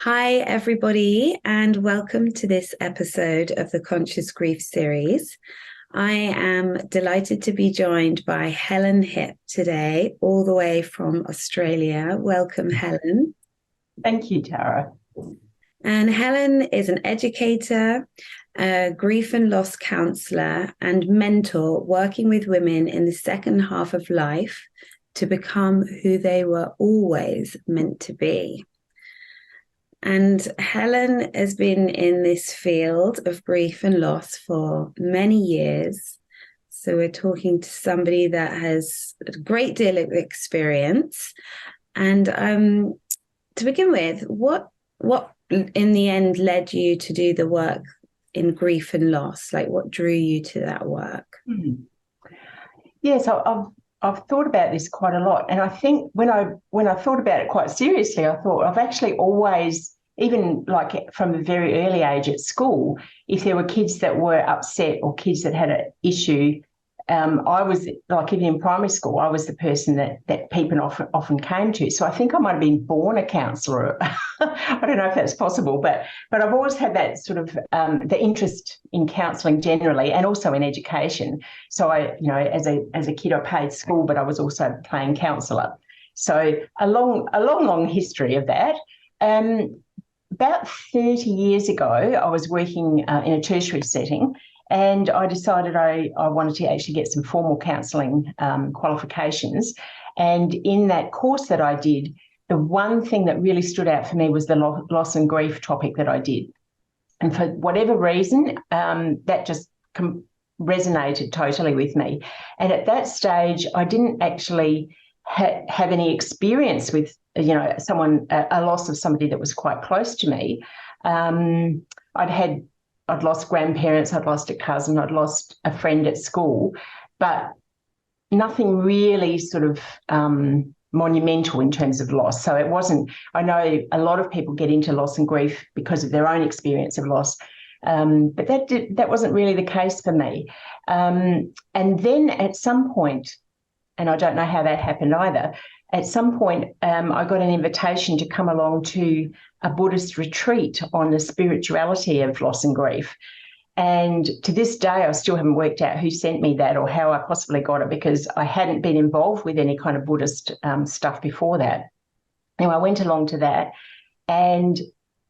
Hi, everybody, and welcome to this episode of the Conscious Grief series. I am delighted to be joined by Helen Hipp today, all the way from Australia. Welcome, Helen. Thank you, Tara. And Helen is an educator, a grief and loss counselor, and mentor working with women in the second half of life to become who they were always meant to be. And Helen has been in this field of grief and loss for many years. So we're talking to somebody that has a great deal of experience. And to begin with, what in the end led you to do the work in grief and loss? Like, what drew you to that work? Yes, I've thought about this quite a lot, and I think when I thought about it quite seriously, I thought I've actually always, even like from a very early age at school, if there were kids that were upset or kids that had an issue, I was like, even in primary school, I was the person that people often came to. So I think I might have been born a counsellor. I don't know if that's possible, but I've always had that sort of the interest in counselling generally, and also in education. So as a kid, I paid school, but I was also playing counsellor. So a long history of that. About 30 years ago, I was working in a tertiary setting, and I decided I wanted to actually get some formal counselling qualifications. And in that course that I did, the one thing that really stood out for me was the loss and grief topic that I did. And for whatever reason, that just resonated totally with me. And at that stage, I didn't actually have any experience with, a loss of somebody that was quite close to me. I'd lost grandparents, I'd lost a cousin, I'd lost a friend at school, but nothing really sort of monumental in terms of loss. So it wasn't, I know a lot of people get into loss and grief because of their own experience of loss, but that wasn't really the case for me. And then at some point, and I don't know how that happened either, at some point I got an invitation to come along to a Buddhist retreat on the spirituality of loss and grief. And to this day, I still haven't worked out who sent me that or how I possibly got it, because I hadn't been involved with any kind of Buddhist stuff before that. Anyway, I went along to that and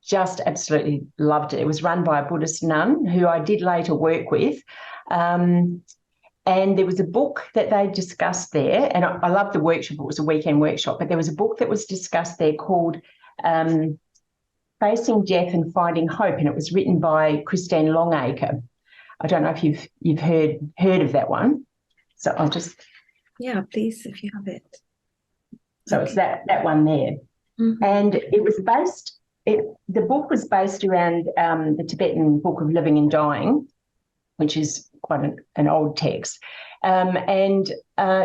just absolutely loved it. It was run by a Buddhist nun who I did later work with. And there was a book that they discussed there, and I loved the workshop. It was a weekend workshop, but there was a book that was discussed there called Facing Death and Finding Hope, and it was written by Christine Longacre. I don't know if you've heard of that one. So I'll just please, if you have it. So okay. It's that one there, and it was based. The book was based around the Tibetan Book of Living and Dying, which is quite an old text, and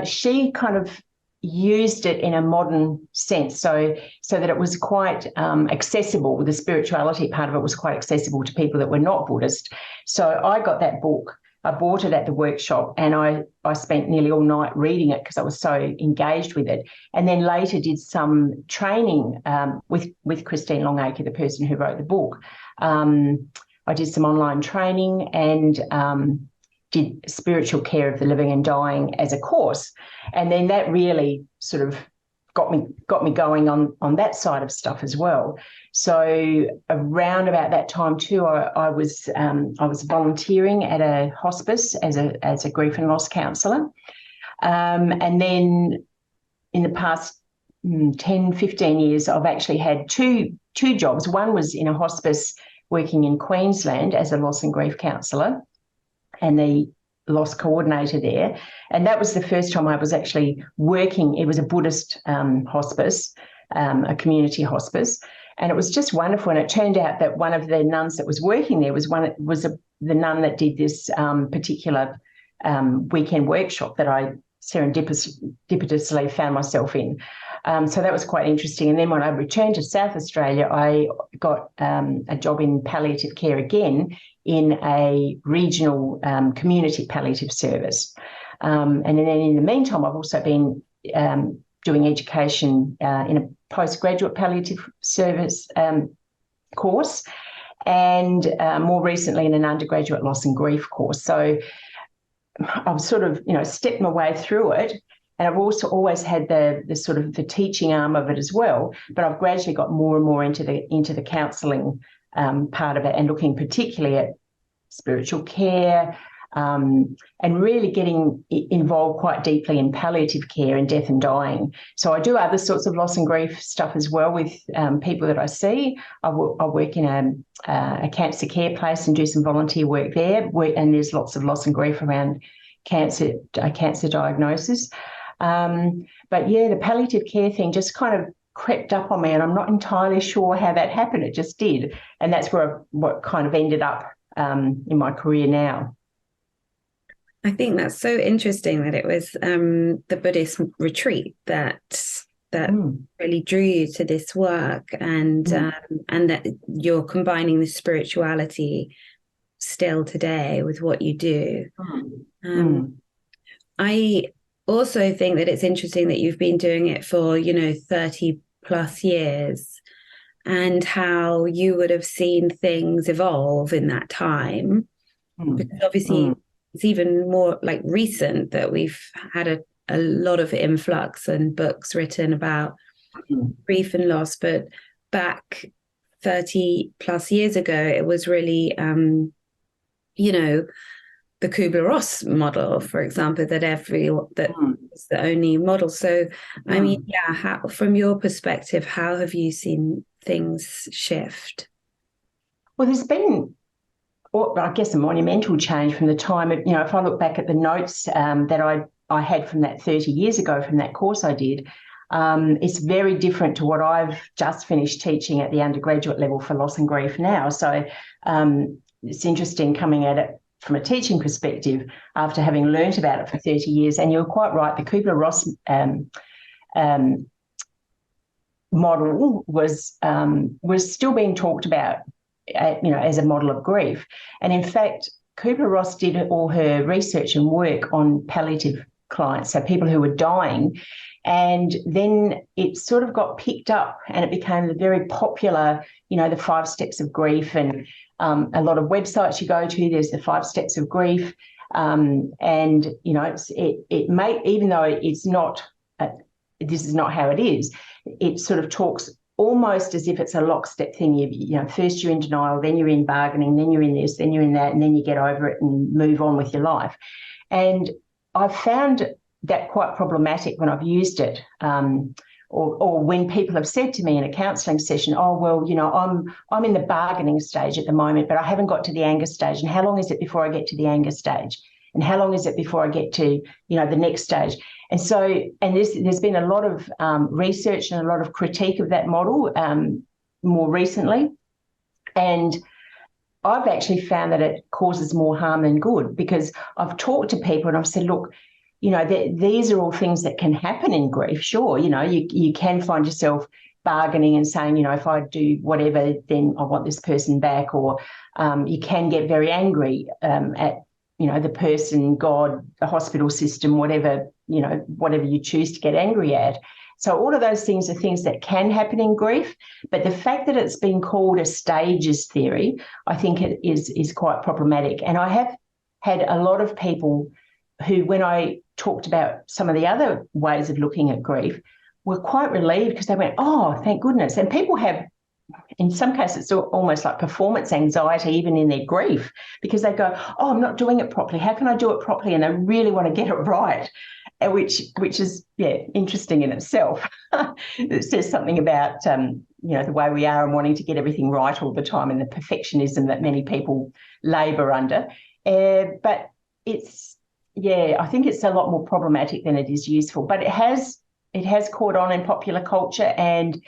she kind of used it in a modern sense, so that it was quite accessible. The spirituality part of it was quite accessible to people that were not Buddhist. So I got that book. I bought it at the workshop, and I spent nearly all night reading it because I was so engaged with it. And then later did some training with Christine Longacre, the person who wrote the book. I did some online training and did spiritual care of the living and dying as a course. And then that really sort of got me going on that side of stuff as well. So around about that time too, I was volunteering at a hospice as a grief and loss counsellor. And then in the past 10, 15 years, I've actually had two jobs. One was in a hospice working in Queensland as a loss and grief counsellor and the loss coordinator there. And that was the first time I was actually working. It was a Buddhist hospice, a community hospice. And it was just wonderful. And it turned out that one of the nuns that was working there was the nun that did this particular weekend workshop that I serendipitously found myself in. So that was quite interesting. And then when I returned to South Australia, I got a job in palliative care again in a regional community palliative service. And then in the meantime, I've also been doing education in a postgraduate palliative service course, and more recently in an undergraduate loss and grief course. So I've sort of, stepped my way through it. And I've also always had the sort of the teaching arm of it as well, but I've gradually got more and more into the counselling part of it, and looking particularly at spiritual care, and really getting involved quite deeply in palliative care and death and dying. So I do other sorts of loss and grief stuff as well with people that I see. I work in a cancer care place and do some volunteer work there, and there's lots of loss and grief around cancer diagnosis. But yeah, the palliative care thing just kind of crept up on me, and I'm not entirely sure how that happened. It just did. And that's what kind of ended up in my career now. I think that's so interesting that it was the Buddhist retreat that really drew you to this work, and that you're combining the spirituality still today with what you do. I also think that it's interesting that you've been doing it for 30 plus years, and how you would have seen things evolve in that time, because obviously it's even more like recent that we've had a lot of influx and books written about grief and loss. But back 30 plus years ago, it was really the Kubler-Ross model, for example, that was the only model. So I mean, from your perspective, how have you seen things shift? Well, there's been, I guess, a monumental change from the time of, if I look back at the notes that I had from that 30 years ago from that course I did, it's very different to what I've just finished teaching at the undergraduate level for loss and grief now. So it's interesting coming at it from a teaching perspective after having learnt about it for 30 years. And you're quite right, the Kubler-Ross model was still being talked about, as a model of grief. And in fact, Kubler-Ross did all her research and work on palliative clients, so people who were dying. And then it sort of got picked up, and it became the very popular, the 5 steps of grief. And a lot of websites you go to, there's the 5 steps of grief. And, it may, even though it's not, this is not how it is, it sort of talks almost as if it's a lockstep thing. First you're in denial, then you're in bargaining, then you're in this, then you're in that, and then you get over it and move on with your life. And I've found that quite problematic when I've used it, or when people have said to me in a counselling session, oh, well, I'm in the bargaining stage at the moment, but I haven't got to the anger stage. And how long is it before I get to the anger stage? And how long is it before I get to, the next stage? And so, there's been a lot of research and a lot of critique of that model more recently. And I've actually found that it causes more harm than good, because I've talked to people and I've said, look, these are all things that can happen in grief. Sure, you can find yourself bargaining and saying, if I do whatever, then I want this person back. Or you can get very angry at, the person, God, the hospital system, whatever you choose to get angry at. So all of those things are things that can happen in grief. But the fact that it's been called a stages theory, I think it is quite problematic. And I have had a lot of people who, when I talked about some of the other ways of looking at grief, were quite relieved, because they went, oh, thank goodness. And people have, in some cases, it's almost like performance anxiety even in their grief, because they go, oh, I'm not doing it properly. How can I do it properly? And they really want to get it right, which is, interesting in itself. It says something about, the way we are and wanting to get everything right all the time, and the perfectionism that many people labour under. But I think it's a lot more problematic than it is useful. But it has caught on in popular culture, and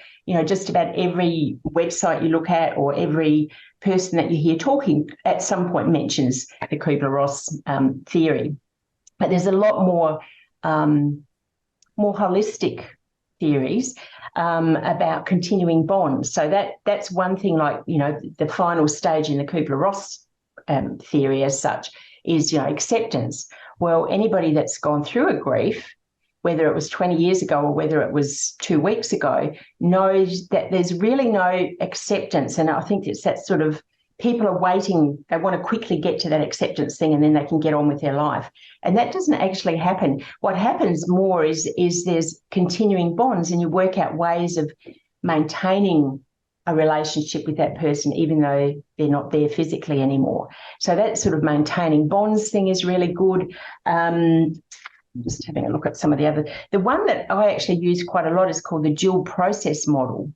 just about every website you look at, or every person that you hear talking at some point mentions the Kubler-Ross theory. But there's a lot more holistic theories about continuing bonds. So that's one thing. Like the final stage in the Kubler-Ross theory, as such, is acceptance. Well, anybody that's gone through a grief, whether it was 20 years ago or whether it was 2 weeks ago, knows that there's really no acceptance. And I think it's that sort of, people are waiting, they want to quickly get to that acceptance thing and then they can get on with their life. And that doesn't actually happen. What happens more is there's continuing bonds, and you work out ways of maintaining a relationship with that person even though they're not there physically anymore. So that sort of maintaining bonds thing is really good. Just having a look at some of the other. The one that I actually use quite a lot is called the dual process model.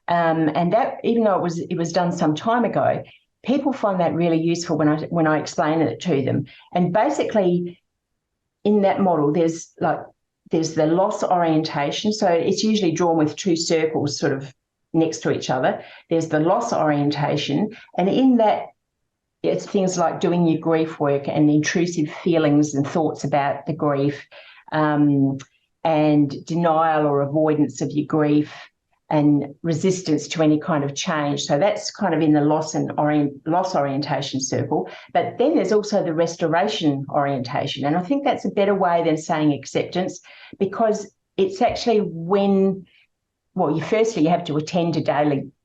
And that, even though it was done some time ago, people find that really useful when I explain it to them. And basically, in that model, there's the loss orientation. So it's usually drawn with 2 circles sort of next to each other. There's the loss orientation, and in that, it's things like doing your grief work and intrusive feelings and thoughts about the grief, and denial or avoidance of your grief, and resistance to any kind of change. So that's kind of in the loss orientation circle. But then there's also the restoration orientation. And I think that's a better way than saying acceptance, because it's actually when, well, you have to attend to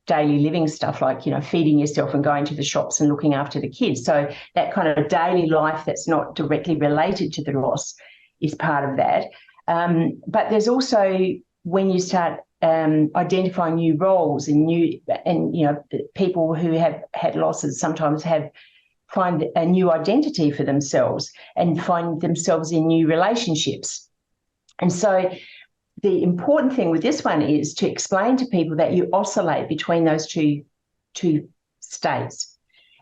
daily living stuff like, feeding yourself and going to the shops and looking after the kids. So that kind of daily life that's not directly related to the loss is part of that. But there's also when you start identifying new roles and people who have had losses sometimes find a new identity for themselves and find themselves in new relationships. And so the important thing with this one is to explain to people that you oscillate between those two states.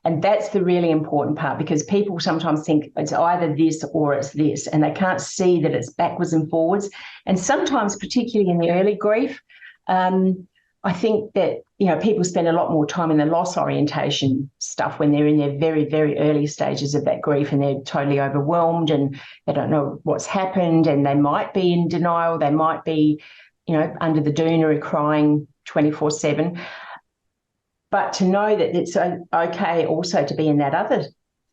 And that's the really important part, because people sometimes think it's either this or it's this, and they can't see that it's backwards and forwards. And sometimes, particularly in the early grief, I think that, people spend a lot more time in the loss orientation stuff when they're in their very, very early stages of that grief, and they're totally overwhelmed and they don't know what's happened, and they might be in denial. They might be, under the doona crying 24/7. But to know that it's okay also to be in that other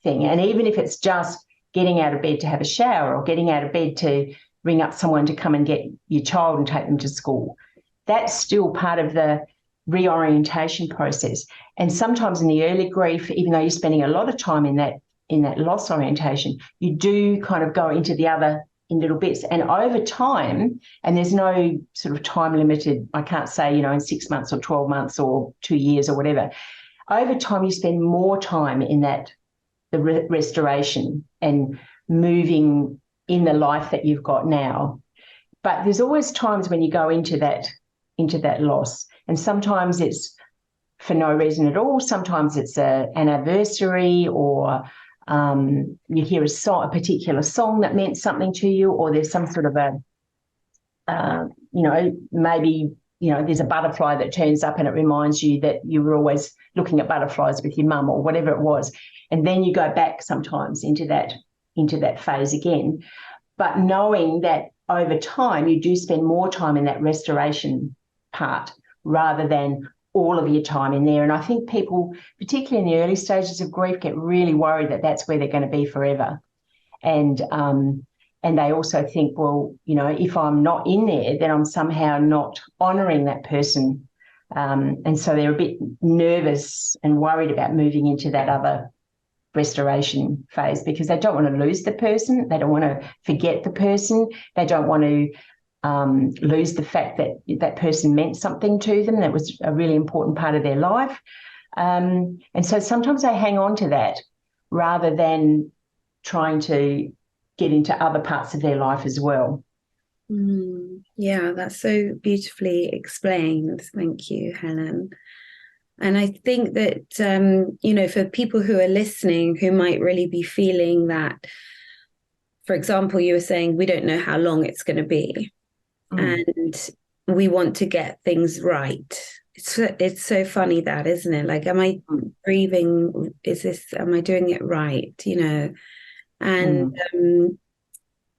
thing. And even if it's just getting out of bed to have a shower, or getting out of bed to ring up someone to come and get your child and take them to school, that's still part of the reorientation process. And sometimes in the early grief, even though you're spending a lot of time in that loss orientation, you do kind of go into the other in little bits. And over time, and there's no sort of time limited, I can't say, in 6 months or 12 months or 2 years or whatever. Over time, you spend more time in the restoration and moving in the life that you've got now. But there's always times when you go into that loss. And sometimes it's for no reason at all. Sometimes it's an anniversary, or you hear a particular song that meant something to you, or there's some sort of maybe, there's a butterfly that turns up and it reminds you that you were always looking at butterflies with your mum, or whatever it was. And then you go back sometimes into that phase again. But knowing that over time, you do spend more time in that restoration part rather than all of your time in there. And I think people, particularly in the early stages of grief, get really worried that that's where they're going to be forever. And they also think, well, if I'm not in there, then I'm somehow not honouring that person. And so they're a bit nervous and worried about moving into that other restoration phase, because they don't want to lose the person. They don't want to forget the person. They don't want to lose the fact that that person meant something to them, that was a really important part of their life. And so sometimes they hang on to that rather than trying to get into other parts of their life as well. Yeah, that's so beautifully explained. Thank you, Helen. And I think that, for people who are listening who might really be feeling that, for example, you were saying we don't know how long it's going to be. And we want to get things right. It's so funny that, isn't it? Like, am I grieving? Am I doing it right? And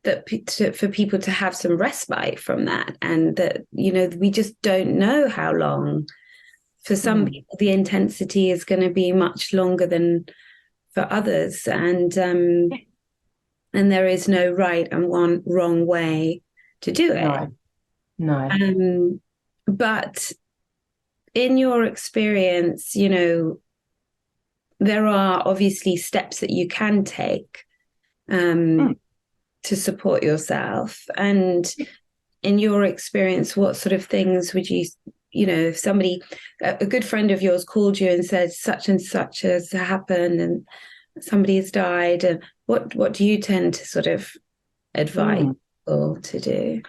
for people to have some respite from that, and that, we just don't know how long. For some people, the intensity is going to be much longer than for others. And there is no right and one wrong way to do it. No. But in your experience, you know, there are obviously steps that you can take to support yourself. And in your experience, what sort of things would you, you know, if somebody, a good friend of yours called you and said such and such has happened and somebody has died, and what do you tend to sort of advise people to do?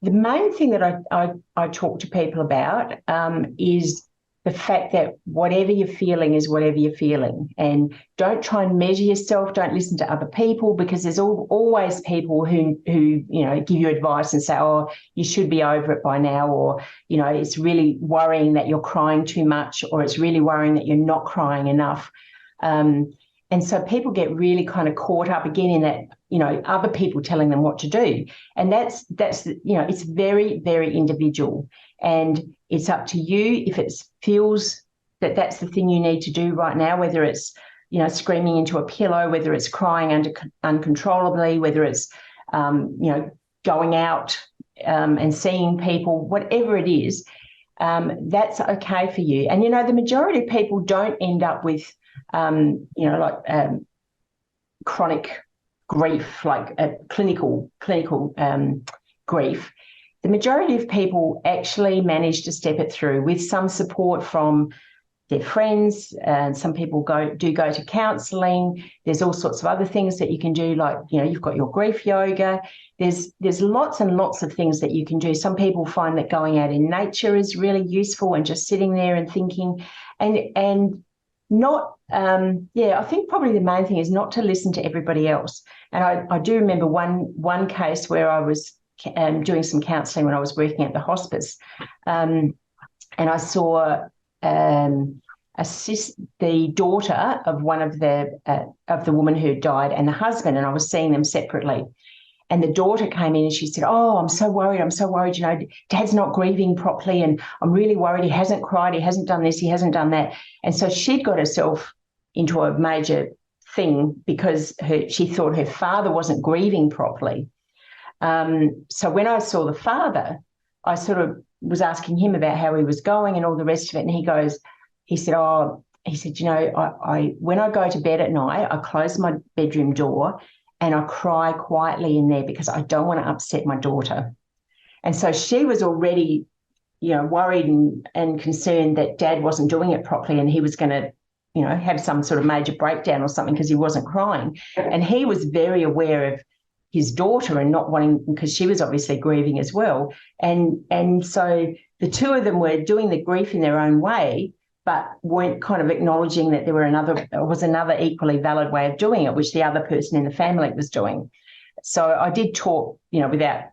The main thing that I talk to people about is the fact that whatever you're feeling is whatever you're feeling, and don't try and measure yourself. Don't listen to other people, because there's always people who you know, give you advice and say, oh, you should be over it by now, or, you know, it's really worrying that you're crying too much, or it's really worrying that you're not crying enough. And so people get really kind of caught up again in that, you know, other people telling them what to do. And that's you know, it's very, very individual. And it's up to you if it feels that that's the thing you need to do right now, whether it's, you know, screaming into a pillow, whether it's crying uncontrollably, whether it's, you know, going out and seeing people, whatever it is, that's okay for you. And, you know, the majority of people don't end up with, you know, like chronic grief, like clinical grief. The majority of people actually manage to step it through with some support from their friends, and some people go to counselling. There's all sorts of other things that you can do, like, you know, you've got your grief yoga. There's lots and lots of things that you can do. Some people find that going out in nature is really useful, and just sitting there and thinking, and not, I think probably the main thing is not to listen to everybody else. And I do remember one case where I was doing some counselling when I was working at the hospice, and I saw the daughter of one of the woman who died, and the husband, and I was seeing them separately. And the daughter came in and she said, oh, I'm so worried, you know, Dad's not grieving properly, and I'm really worried. He hasn't cried, he hasn't done this, he hasn't done that. And so she'd got herself into a major thing because she thought her father wasn't grieving properly. So when I saw the father, I sort of was asking him about how he was going and all the rest of it. And he said, you know, I when I go to bed at night, I close my bedroom door and I cry quietly in there because I don't want to upset my daughter. And so she was already, you know, worried and concerned that Dad wasn't doing it properly and he was going to, you know, have some sort of major breakdown or something because he wasn't crying. And he was very aware of his daughter and not wanting, because she was obviously grieving as well. And so the two of them were doing the grief in their own way, but weren't kind of acknowledging that there was another equally valid way of doing it, which the other person in the family was doing. So I did talk, you know, without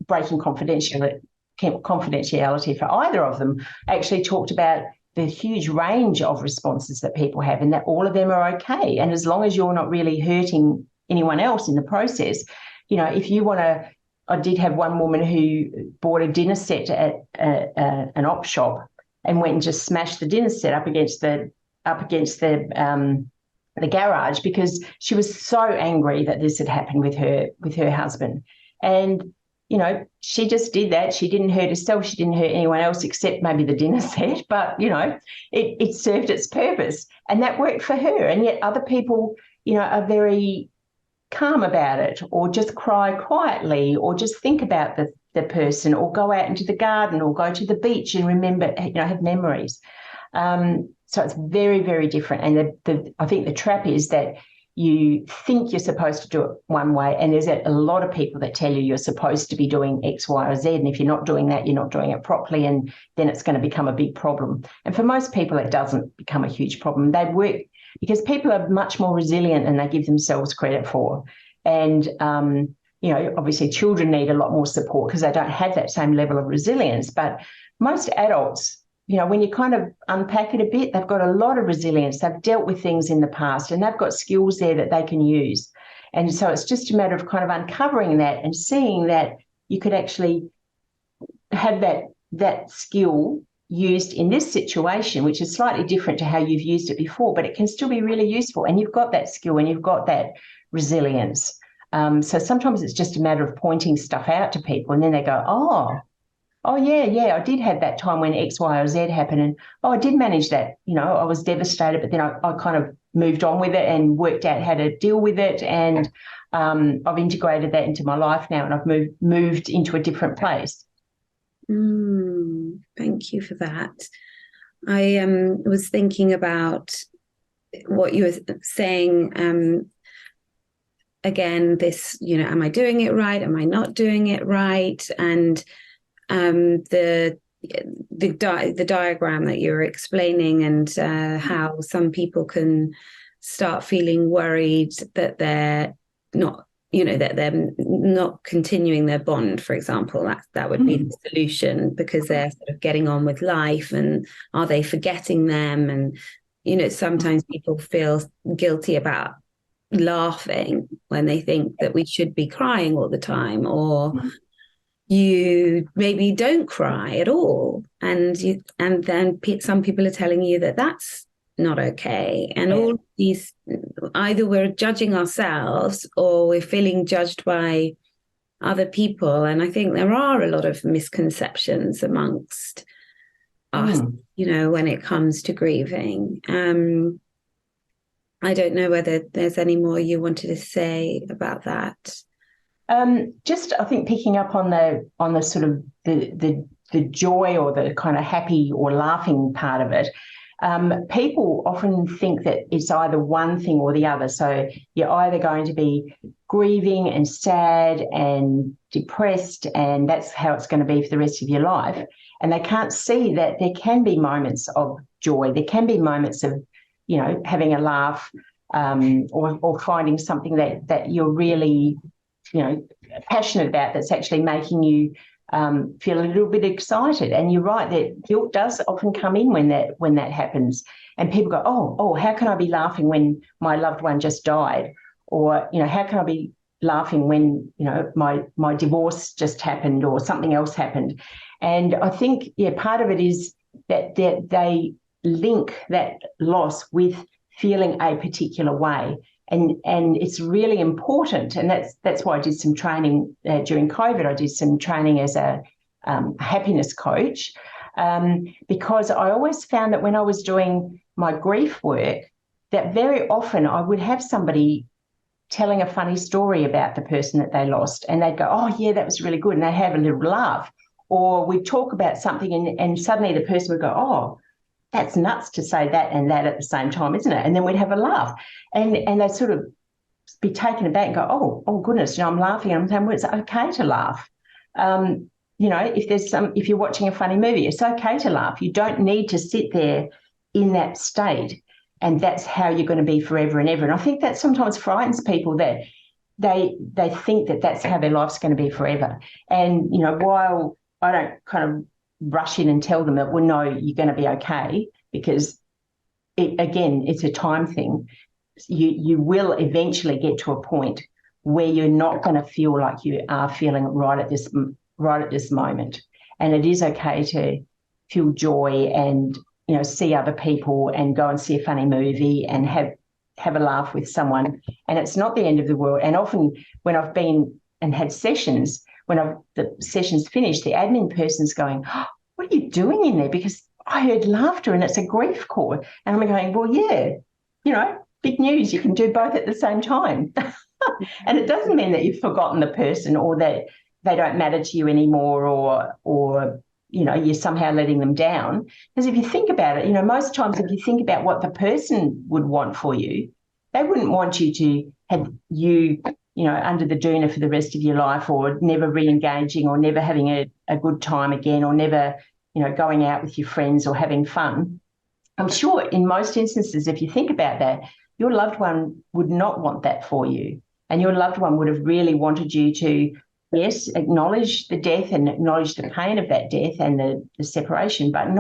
breaking confidentiality for either of them, actually talked about the huge range of responses that people have, and that all of them are okay. And as long as you're not really hurting anyone else in the process, you know, if you want to, I did have one woman who bought a dinner set at an op shop and went and just smashed the dinner set up against the garage because she was so angry that this had happened with her husband. And, you know, she just did that. She didn't hurt herself. She didn't hurt anyone else except maybe the dinner set. But, you know, it served its purpose, and that worked for her. And yet other people, you know, are very calm about it, or just cry quietly, or just think about the person, or go out into the garden, or go to the beach and remember, you know, have memories. So it's very, very different. And I think the trap is that you think you're supposed to do it one way, and there's a lot of people that tell you you're supposed to be doing X, Y, or Z, and if you're not doing that, you're not doing it properly, and then it's going to become a big problem. And for most people, it doesn't become a huge problem. They work because people are much more resilient than they give themselves credit for. And, you know, obviously children need a lot more support because they don't have that same level of resilience. But most adults, you know, when you kind of unpack it a bit, they've got a lot of resilience. They've dealt with things in the past, and they've got skills there that they can use. And so it's just a matter of kind of uncovering that and seeing that you could actually have that skill used in this situation, which is slightly different to how you've used it before, but it can still be really useful. And you've got that skill and you've got that resilience. So sometimes it's just a matter of pointing stuff out to people, and then they go, oh yeah, I did have that time when X, Y, or Z happened, and I did manage that. I was devastated, but then I kind of moved on with it and worked out how to deal with it, and I've integrated that into my life now, and I've moved into a different place. Thank you for that. I was thinking about what you were saying. Again, this, am I doing it right? Am I not doing it right? And the diagram that you were explaining, and how some people can start feeling worried that they're not, that they're not continuing their bond, for example. That would be the solution, because they're sort of getting on with life, and are they forgetting them? And sometimes people feel guilty about laughing when they think that we should be crying all the time, or you maybe don't cry at all, and then some people are telling you that that's not okay. And all these, either we're judging ourselves or we're feeling judged by other people. And I think there are a lot of misconceptions amongst us, when it comes to grieving. I don't know whether there's any more you wanted to say about that. Just, I think, picking up on the sort of the joy, or the kind of happy or laughing part of it. People often think that it's either one thing or the other. So you're either going to be grieving and sad and depressed, and that's how it's going to be for the rest of your life. And they can't see that there can be moments of joy. There can be moments of, having a laugh, or finding something that you're really, passionate about, that's actually making you feel a little bit excited. And you're right, that guilt does often come in when that happens. And people go, oh, how can I be laughing when my loved one just died? Or, how can I be laughing when, my divorce just happened, or something else happened? And I think, part of it is that they link that loss with feeling a particular way. And it's really important, and that's why I did some training during COVID. I did some training as a happiness coach, because I always found that when I was doing my grief work, that very often I would have somebody telling a funny story about the person that they lost, and they'd go, oh yeah, that was really good, and they'd have a little laugh. Or we'd talk about something, and suddenly the person would go, oh, that's nuts to say that and that at the same time, isn't it? And then we'd have a laugh, and they'd sort of be taken aback and go, oh goodness, I'm laughing. And I'm saying, well, it's okay to laugh. If you're watching a funny movie, it's okay to laugh. You don't need to sit there in that state, and that's how you're going to be forever and ever. And I think that sometimes frightens people, that they think that that's how their life's going to be forever. And, while I don't kind of rush in and tell them that, well, no, you're going to be okay, because it's a time thing. You will eventually get to a point where you're not going to feel like you are feeling right at this moment. And it is okay to feel joy and, see other people and go and see a funny movie and have a laugh with someone. And it's not the end of the world. And often when I've been and had sessions, when the session's finished, the admin person's going, oh, what are you doing in there? Because I heard laughter and it's a grief call. And I'm going, well, yeah, big news. You can do both at the same time. And it doesn't mean that you've forgotten the person, or that they don't matter to you anymore, or you're somehow letting them down. Because if you think about it, most times if you think about what the person would want for you, they wouldn't want you to have you under the doona for the rest of your life, or never re-engaging, or never having a good time again, or never, going out with your friends or having fun. I'm sure in most instances, if you think about that, your loved one would not want that for you. And your loved one would have really wanted you to, yes, acknowledge the death and acknowledge the pain of that death and the separation, but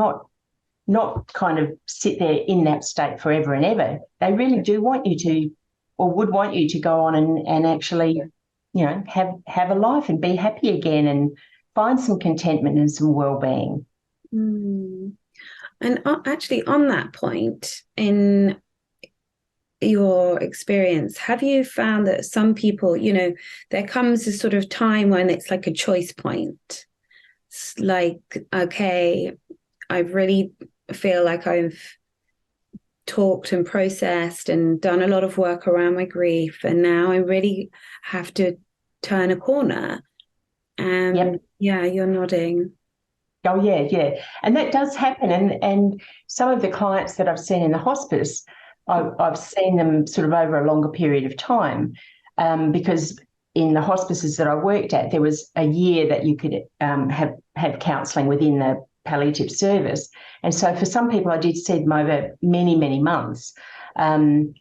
not kind of sit there in that state forever and ever. They really do want you to, or would want you to go on and actually, have a life and be happy again and find some contentment and some well-being. And actually, on that point, in your experience, have you found that some people, there comes a sort of time when it's like a choice point? It's like, okay, I really feel like I've talked and processed and done a lot of work around my grief, and now I really have to turn a corner. Yep. Yeah, you're nodding. Oh, yeah. And that does happen. And some of the clients that I've seen in the hospice, I've seen them sort of over a longer period of time, because in the hospices that I worked at, there was a year that you could have counselling within the palliative service. And so for some people, I did see them over many, many months. And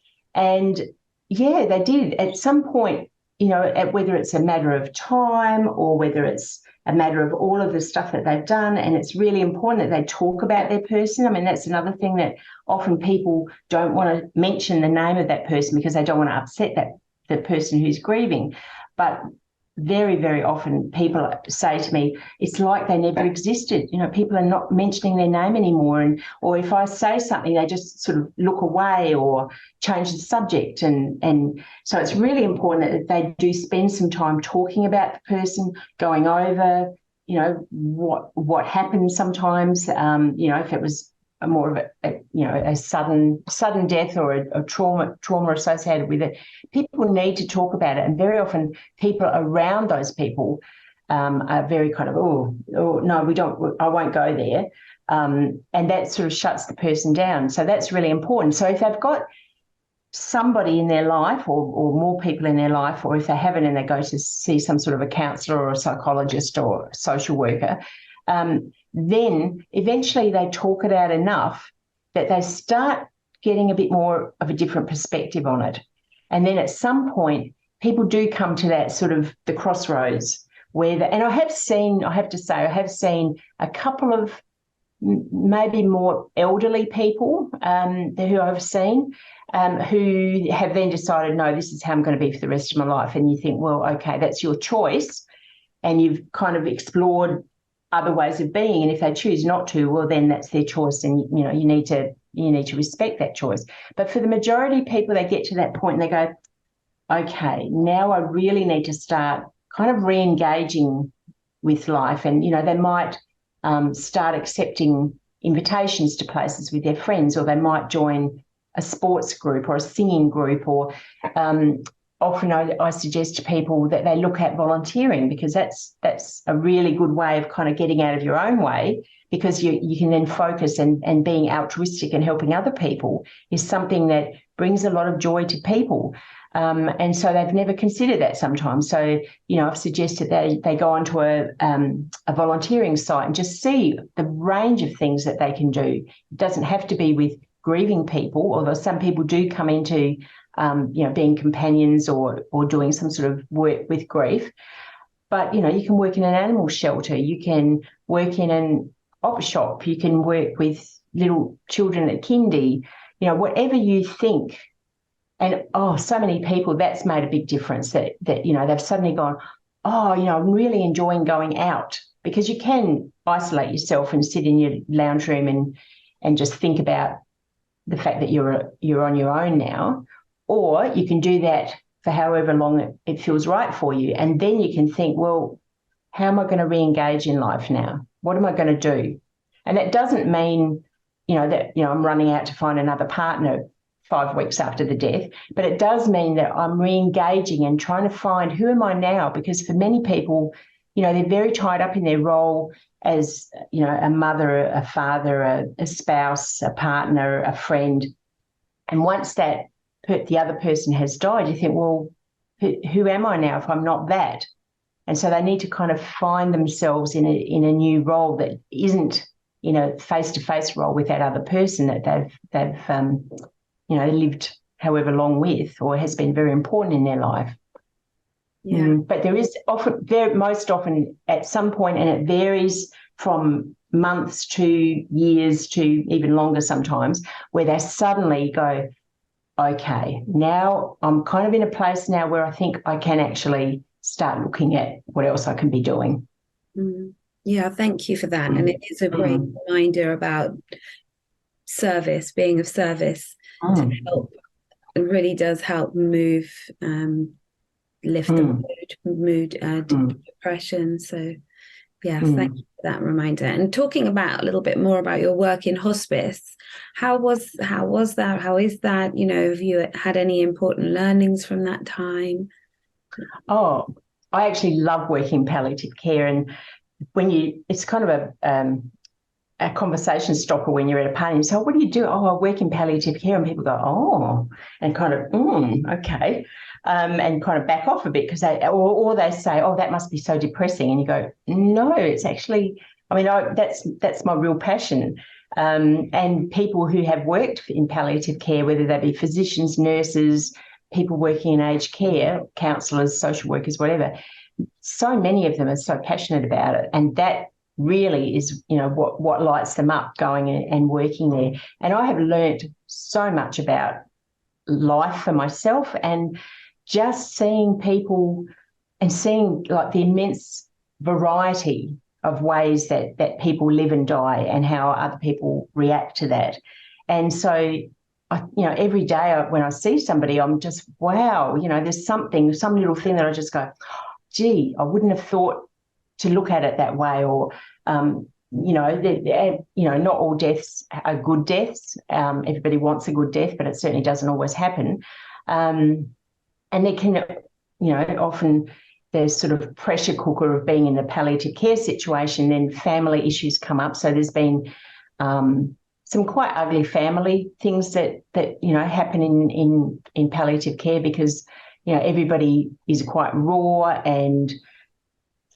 yeah, they did at some point, whether it's a matter of time or whether it's a matter of all of the stuff that they've done. And it's really important that they talk about their person. I mean, that's another thing that often people don't want to mention the name of that person because they don't want to upset the person who's grieving. But very, very often people say to me, it's like they never existed. People are not mentioning their name anymore. Or if I say something, they just sort of look away or change the subject. And so it's really important that they do spend some time talking about the person, going over, what happened sometimes, if it was more of a sudden death or a trauma associated with it. People need to talk about it, and very often people around those people are very kind of, oh no, we don't, I won't go there, and that sort of shuts the person down. So that's really important. So if they've got somebody in their life or more people in their life, or if they haven't and they go to see some sort of a counsellor or a psychologist or a social worker, then eventually they talk it out enough that they start getting a bit more of a different perspective on it. And then at some point, people do come to that sort of the crossroads where, and I have seen a couple of maybe more elderly people who I've seen who have then decided, no, this is how I'm going to be for the rest of my life. And you think, well, okay, that's your choice. And you've kind of explored other ways of being. And if they choose not to, well, then that's their choice. And, you need to respect that choice. But for the majority of people, they get to that point and they go, okay, now I really need to start kind of re-engaging with life. And, they might start accepting invitations to places with their friends, or they might join a sports group or a singing group, or often I suggest to people that they look at volunteering, because that's a really good way of kind of getting out of your own way, because you can then focus, and being altruistic and helping other people is something that brings a lot of joy to people. And so they've never considered that sometimes. So, I've suggested that they go onto a volunteering site and just see the range of things that they can do. It doesn't have to be with grieving people, although some people do come into being companions or doing some sort of work with grief. But, you can work in an animal shelter, you can work in an op shop, you can work with little children at kindy, whatever you think. And, so many people, that's made a big difference, that they've suddenly gone, I'm really enjoying going out, because you can isolate yourself and sit in your lounge room and just think about the fact that you're on your own now. Or you can do that for however long it feels right for you. And then you can think, well, how am I going to re-engage in life now? What am I going to do? And that doesn't mean, that, I'm running out to find another partner 5 weeks after the death, but it does mean that I'm re-engaging and trying to find, who am I now? Because for many people, they're very tied up in their role as, a mother, a father, a spouse, a partner, a friend. And once the other person has died, you think, well, who am I now if I'm not that? And so they need to kind of find themselves in a new role that isn't, face-to-face role with that other person that they've lived however long with, or has been very important in their life. Yeah. But there is most often at some point, and it varies from months to years to even longer sometimes, where they suddenly go, okay, now I'm kind of in a place now where I think I can actually start looking at what else I can be doing. Yeah, thank you for that. And it is a great reminder about service, being of service to help it really does help move, lift the depression. So yeah, thank you for that reminder. And talking about a little bit more about your work in hospice, how was that? How is that? Have you had any important learnings from that time? Oh, I actually love working in palliative care, and it's kind of a conversation stopper when you're at a party. So what do you do? Oh, I work in palliative care, and people go, oh, and kind of, okay, and kind of back off a bit because or they say, oh, that must be so depressing, and you go, no, it's actually, that's my real passion. And people who have worked in palliative care, whether they be physicians, nurses, people working in aged care, counsellors, social workers, whatever, so many of them are so passionate about it, and that really is, what lights them up going and working there. And I have learnt so much about life for myself, and just seeing people and seeing like the immense variety of ways that people live and die and how other people react to that. And so every day when I see somebody, I'm just, wow, there's some little thing that I just go, gee, I wouldn't have thought to look at it that way. Or, not all deaths are good deaths. Everybody wants a good death, but it certainly doesn't always happen. And there can, often there's sort of pressure cooker of being in a palliative care situation, then family issues come up. So there's been some quite ugly family things that happen in palliative care because, everybody is quite raw, and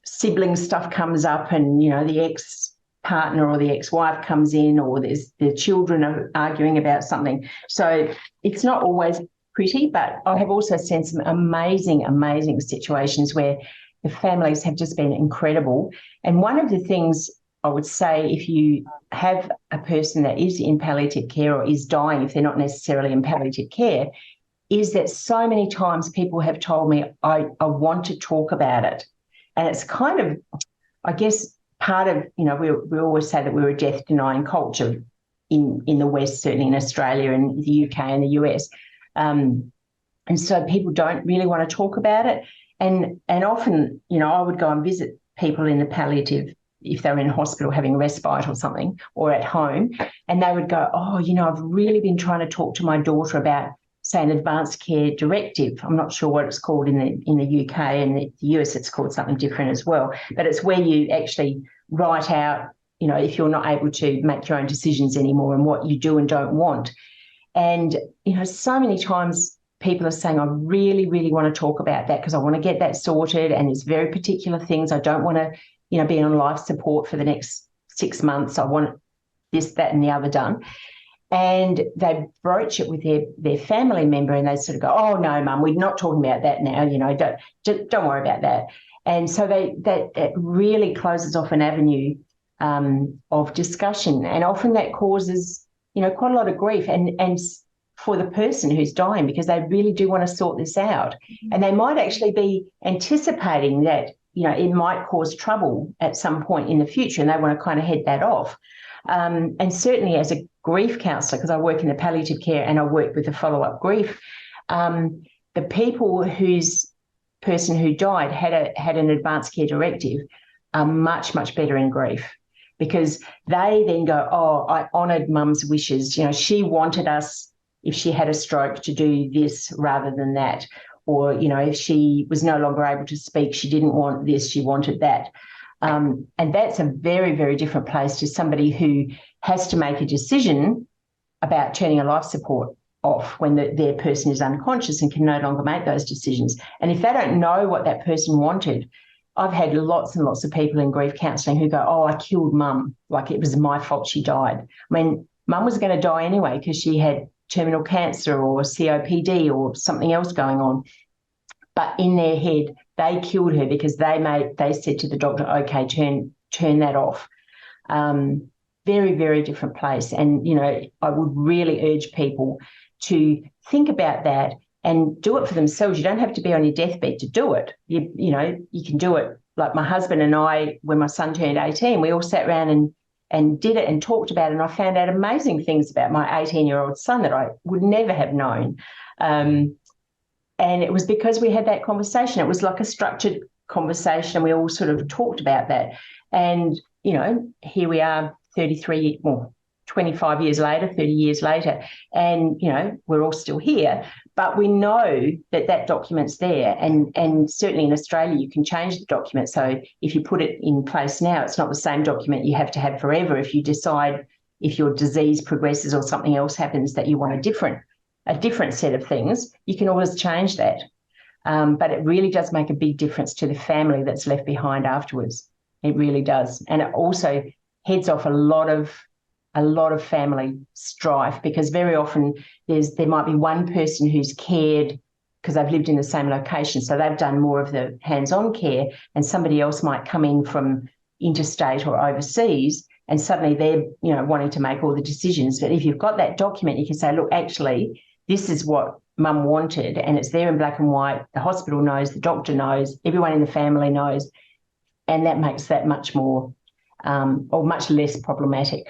sibling stuff comes up, and, the ex-partner or the ex-wife comes in, or the children are arguing about something. So it's not always pretty, but I have also seen some amazing, amazing situations where the families have just been incredible. And one of the things I would say, if you have a person that is in palliative care or is dying, if they're not necessarily in palliative care, is that so many times people have told me, I want to talk about it. And it's kind of, I guess, part of, we always say that we're a death-denying culture in the West, certainly in Australia and the UK and the US. And so people don't really want to talk about it. And often, I would go and visit people in the palliative if they're in hospital having respite or something, or at home, and they would go, oh, I've really been trying to talk to my daughter about, say, an advanced care directive. I'm not sure what it's called in the UK, and the US it's called something different as well. But it's where you actually write out, if you're not able to make your own decisions anymore and what you do and don't want. And, so many times people are saying, I really, really want to talk about that because I want to get that sorted, and there's very particular things. I don't want to, be on life support for the next 6 months. I want this, that, and the other done. And they broach it with their family member, and they sort of go, oh, no, Mum, we're not talking about that now. Don't worry about that. And so it really closes off an avenue of discussion. And often that causes, quite a lot of grief and for the person who's dying, because they really do want to sort this out. And they might actually be anticipating that, it might cause trouble at some point in the future, and they want to kind of head that off. And certainly as a grief counsellor, because I work in the palliative care and I work with the follow-up grief, the people whose person who died had an advanced care directive are much, much better in grief, because they then go, oh, I honoured Mum's wishes. She wanted us, if she had a stroke, to do this rather than that. Or, if she was no longer able to speak, she didn't want this, she wanted that. And that's a very, very different place to somebody who has to make a decision about turning a life support off when their person is unconscious and can no longer make those decisions. And if they don't know what that person wanted, I've had lots and lots of people in grief counselling who go, oh, I killed Mum, like it was my fault she died. Mum was going to die anyway because she had terminal cancer or COPD or something else going on. But in their head, they killed her because they said to the doctor, okay, turn that off. Very, very different place. And, I would really urge people to think about that and do it for themselves. You don't have to be on your deathbed to do it. You can do it. Like my husband and I, when my son turned 18, we all sat around and and did it and talked about it. And I found out amazing things about my 18-year-old son that I would never have known. And it was because we had that conversation. It was like a structured conversation, and we all sort of talked about that. And, you know, here we are 25 years later, 30 years later, and, you know, we're all still here. But we know that that document's there, and certainly in Australia you can change the document. So if you put it in place now, it's not the same document you have to have forever. If you decide, if your disease progresses or something else happens that you want a different set of things, you can always change that. But it really does make a big difference to the family that's left behind afterwards. It really does. And it also heads off a lot of family strife, because very often there might be one person who's cared because they've lived in the same location, so they've done more of the hands-on care, and somebody else might come in from interstate or overseas, and suddenly they're, you know, wanting to make all the decisions. But if you've got that document, you can say, look, actually, this is what Mum wanted, and it's there in black and white. The hospital knows, the doctor knows, everyone in the family knows, and that makes that much more or much less problematic.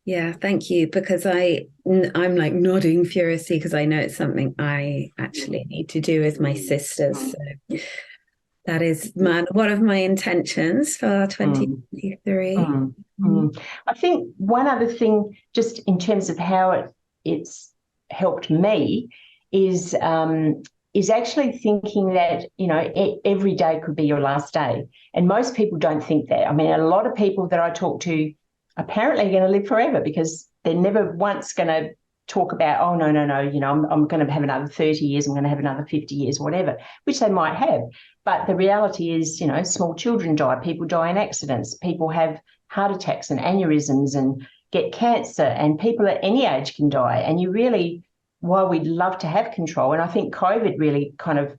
Yeah, thank you, because I'm like nodding furiously because I know it's something I actually need to do with my sisters. So that is one of my intentions for 2023. I think one other thing, just in terms of how it's helped me, is actually thinking that, you know, every day could be your last day. And most people don't think that. I mean, a lot of people that I talk to apparently are going to live forever, because they're never once going to talk about, oh, no, you know, I'm going to have another 30 years, I'm going to have another 50 years, whatever, which they might have. But the reality is, you know, small children die, people die in accidents, people have heart attacks and aneurysms and get cancer, and people at any age can die. And you really, while we'd love to have control, and I think COVID really kind of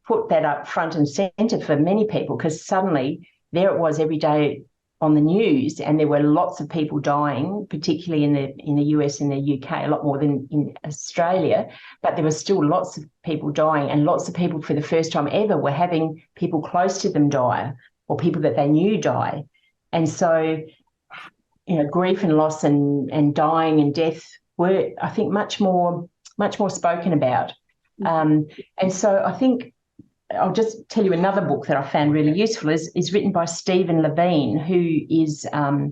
put that up front and centre for many people, because suddenly there it was every day on the news, and there were lots of people dying, particularly in the US and the UK, a lot more than in Australia, but there were still lots of people dying, and lots of people for the first time ever were having people close to them die, or people that they knew die. And so, you know, grief and loss and dying and death were, I think, much more spoken about. And so I think I'll just tell you another book that I found really useful is written by Stephen Levine, who is, I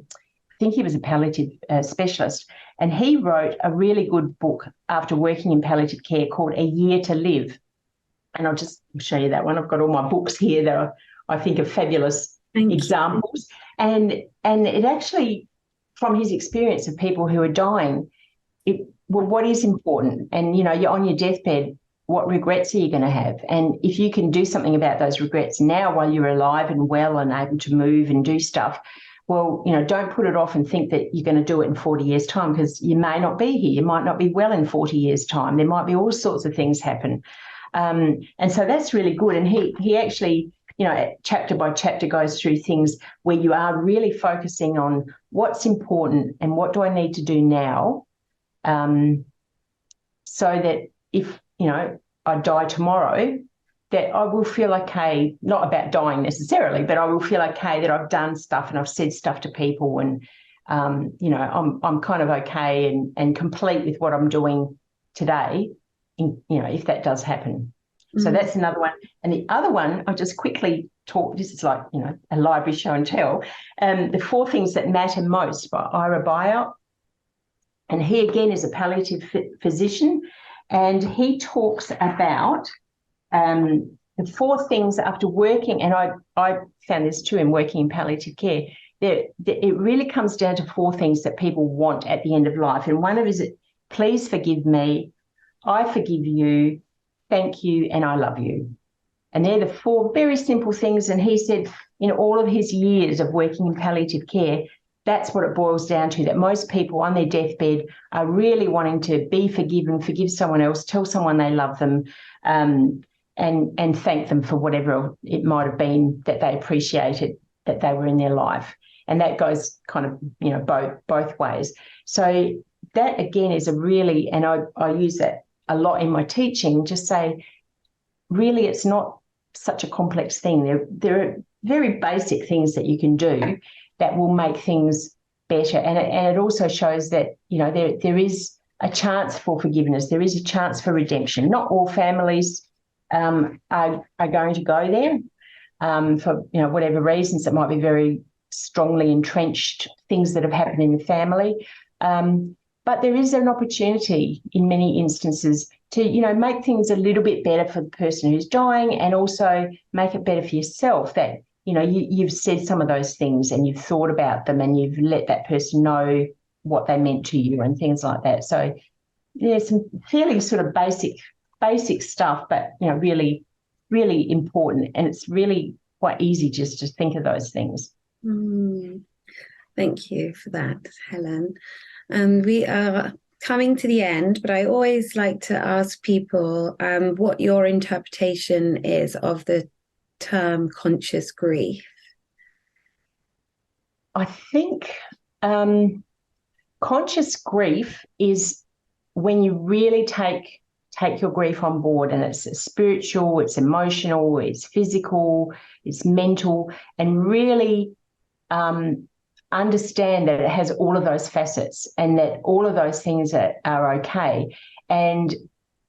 think he was a palliative specialist, and he wrote a really good book after working in palliative care called A Year to Live. And I'll just show you that one. I've got all my books here that I think are fabulous examples. And it actually, from his experience of people who are dying, what is important? And, you know, you're on your deathbed, what regrets are you going to have? And if you can do something about those regrets now while you're alive and well and able to move and do stuff, well, you know, don't put it off and think that you're going to do it in 40 years' time, because you may not be here. You might not be well in 40 years' time. There might be all sorts of things happen. And so that's really good. And he actually, you know, chapter by chapter goes through things where you are really focusing on what's important and what do I need to do now, so that if, you know, I die tomorrow, that I will feel okay, not about dying necessarily, but I will feel okay that I've done stuff and I've said stuff to people, and, you know, I'm kind of okay and complete with what I'm doing today, you know, if that does happen. So that's another one. And the other one, I just quickly talk, this is like, you know, a library show and tell, the 4 Things That Matter Most by Ira Byock. And he, again, is a palliative physician, and he talks about the 4 things after working, and I found this too in working in palliative care, it really comes down to 4 things that people want at the end of life. And one of it is, please forgive me, I forgive you, thank you, and I love you. And they're the 4 very simple things. And he said in all of his years of working in palliative care, that's what it boils down to, that most people on their deathbed are really wanting to be forgiven, forgive someone else, tell someone they love them, and thank them for whatever it might have been that they appreciated that they were in their life. And that goes kind of, you know, both ways. So that, again, is a really, and I use that a lot in my teaching, just say, really, it's not such a complex thing. There are very basic things that you can do. that will make things better. And it also shows that, you know, there is a chance for forgiveness. There is a chance for redemption. Not all families are going to go there for, you know, whatever reasons. It might be very strongly entrenched things that have happened in the family. But there is an opportunity in many instances to, you know, make things a little bit better for the person who's dying, and also make it better for yourself, that, you know, you've said some of those things and you've thought about them and you've let that person know what they meant to you and things like that. So there's some fairly sort of basic stuff, but, you know, really, really important. And it's really quite easy just to think of those things. Thank you for that, Helen. We are coming to the end, but I always like to ask people what your interpretation is of the term conscious grief. I think conscious grief is when you really take your grief on board, and it's spiritual, it's emotional, it's physical, it's mental, and really understand that it has all of those facets and that all of those things are okay, and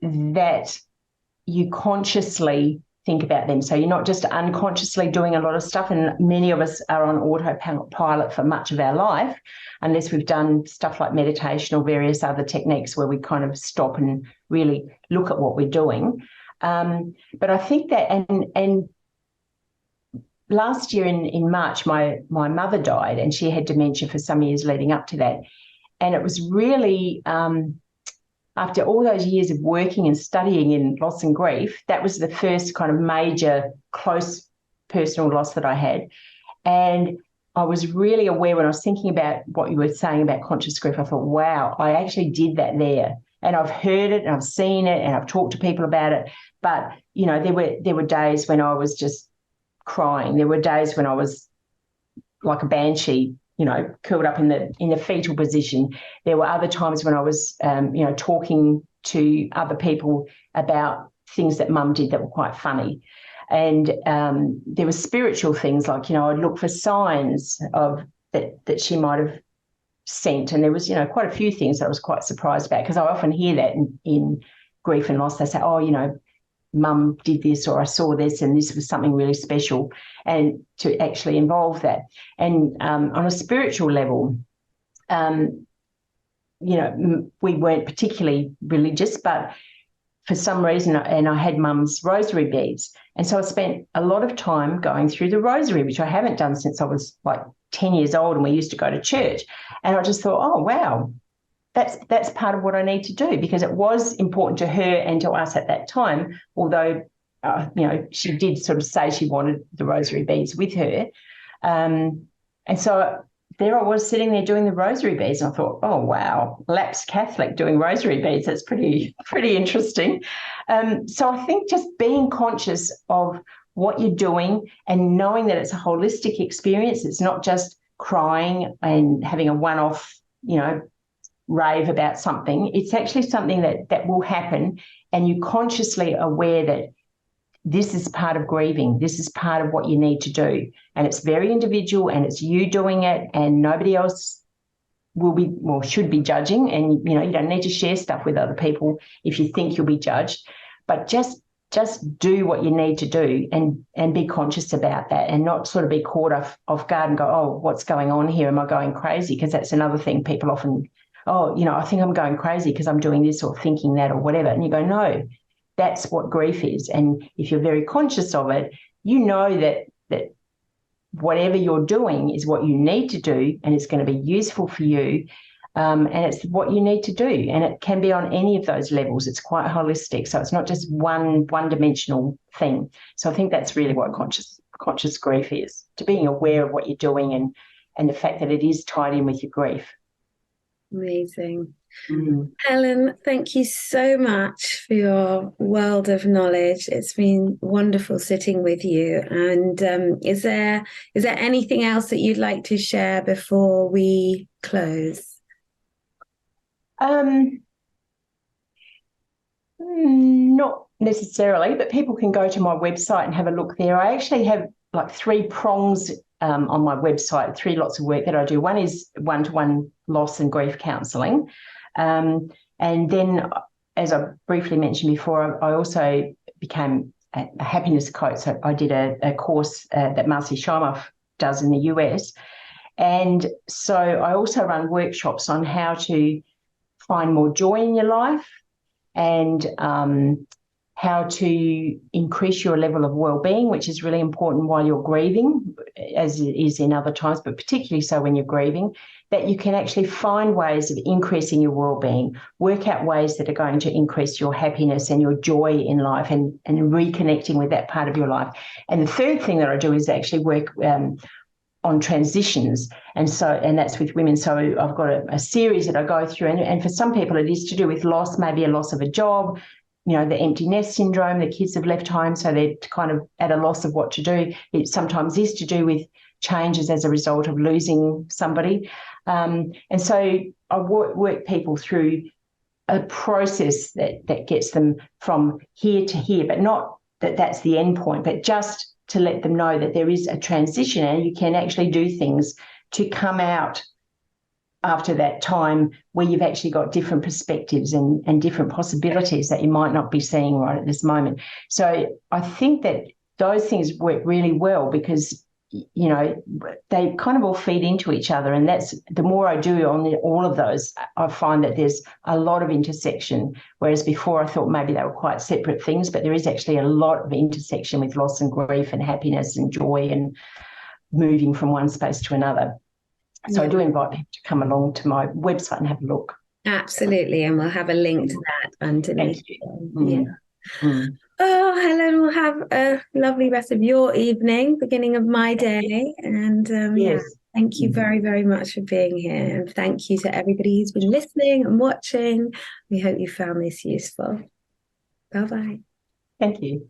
that you consciously think about them. So you're not just unconsciously doing a lot of stuff, and many of us are on autopilot for much of our life, unless we've done stuff like meditation or various other techniques where we kind of stop and really look at what we're doing. But I think that, and last year in March, my mother died, and she had dementia for some years leading up to that. And it was really, after all those years of working and studying in loss and grief, that was the first kind of major close personal loss that I had. And I was really aware when I was thinking about what you were saying about conscious grief, I thought, wow, I actually did that there. And I've heard it and I've seen it and I've talked to people about it. But, you know, there were days when I was just crying. There were days when I was like a banshee, you know, curled up in the fetal position. There were other times when I was, you know, talking to other people about things that Mum did that were quite funny. And there were spiritual things, like, you know, I'd look for signs of that she might have sent. And there was, you know, quite a few things that I was quite surprised about, because I often hear that in grief and loss. They say, oh, you know, Mum did this, or I saw this and this was something really special, and to actually involve that. And on a spiritual level, you know, we weren't particularly religious, but for some reason, and I had Mum's rosary beads. And so I spent a lot of time going through the rosary, which I haven't done since I was like 10 years old, and we used to go to church. And I just thought, oh, wow, that's part of what I need to do, because it was important to her and to us at that time, although, you know, she did sort of say she wanted the rosary beads with her. And so there I was sitting there doing the rosary beads, and I thought, oh, wow, lapsed Catholic doing rosary beads. That's pretty interesting. So I think just being conscious of what you're doing and knowing that it's a holistic experience. It's not just crying and having a one-off, you know, rave about something. It's actually something that will happen, and you're consciously aware that this is part of grieving. This is part of what you need to do. And it's very individual, and it's you doing it, and nobody else should be judging. And, you know, you don't need to share stuff with other people if you think you'll be judged, but just do what you need to do, and be conscious about that, and not sort of be caught off guard and go, oh, what's going on here? Am I going crazy? Because that's another thing people often, oh, you know, I think I'm going crazy because I'm doing this or thinking that or whatever. And you go, no, that's what grief is. And if you're very conscious of it, you know that whatever you're doing is what you need to do, and it's going to be useful for you. And it's what you need to do. And it can be on any of those levels. It's quite holistic. So it's not just one-dimensional thing. So I think that's really what conscious grief is, to being aware of what you're doing and the fact that it is tied in with your grief. Amazing. Helen, thank you so much for your world of knowledge. It's been wonderful sitting with you. And is there anything else that you'd like to share before we close? Not necessarily, but people can go to my website and have a look there. I actually have like 3 prongs on my website 3 lots of work that I do. One is one-to-one loss and grief counselling. And then, as I briefly mentioned before, I also became a happiness coach. So I did a course that Marcy Shimoff does in the US. And so I also run workshops on how to find more joy in your life and how to increase your level of well-being, which is really important while you're grieving, as it is in other times, but particularly so when you're grieving, that you can actually find ways of increasing your well-being, work out ways that are going to increase your happiness and your joy in life and reconnecting with that part of your life. And the third thing that I do is actually work on transitions, and that's with women. So I've got a series that I go through, and for some people it is to do with loss, maybe a loss of a job, the empty nest syndrome, the kids have left home, so they're kind of at a loss of what to do. It sometimes is to do with changes as a result of losing somebody. And so I work people through a process that gets them from here to here, but not that that's the end point, but just to let them know that there is a transition and you can actually do things to come out after that time where you've actually got different perspectives and different possibilities that you might not be seeing right at this moment. So I think that those things work really well because, they kind of all feed into each other. And that's the more I do on all of those, I find that there's a lot of intersection, whereas before I thought maybe they were quite separate things, but there is actually a lot of intersection with loss and grief and happiness and joy and moving from one space to another. So I do invite people to come along to my website and have a look. Absolutely. And we'll have a link to that underneath. Yeah. Oh, Helen, we'll have a lovely rest of your evening, beginning of my day. And Yes. thank you very, very much for being here. And thank you to everybody who's been listening and watching. We hope you found this useful. Bye-bye. Thank you.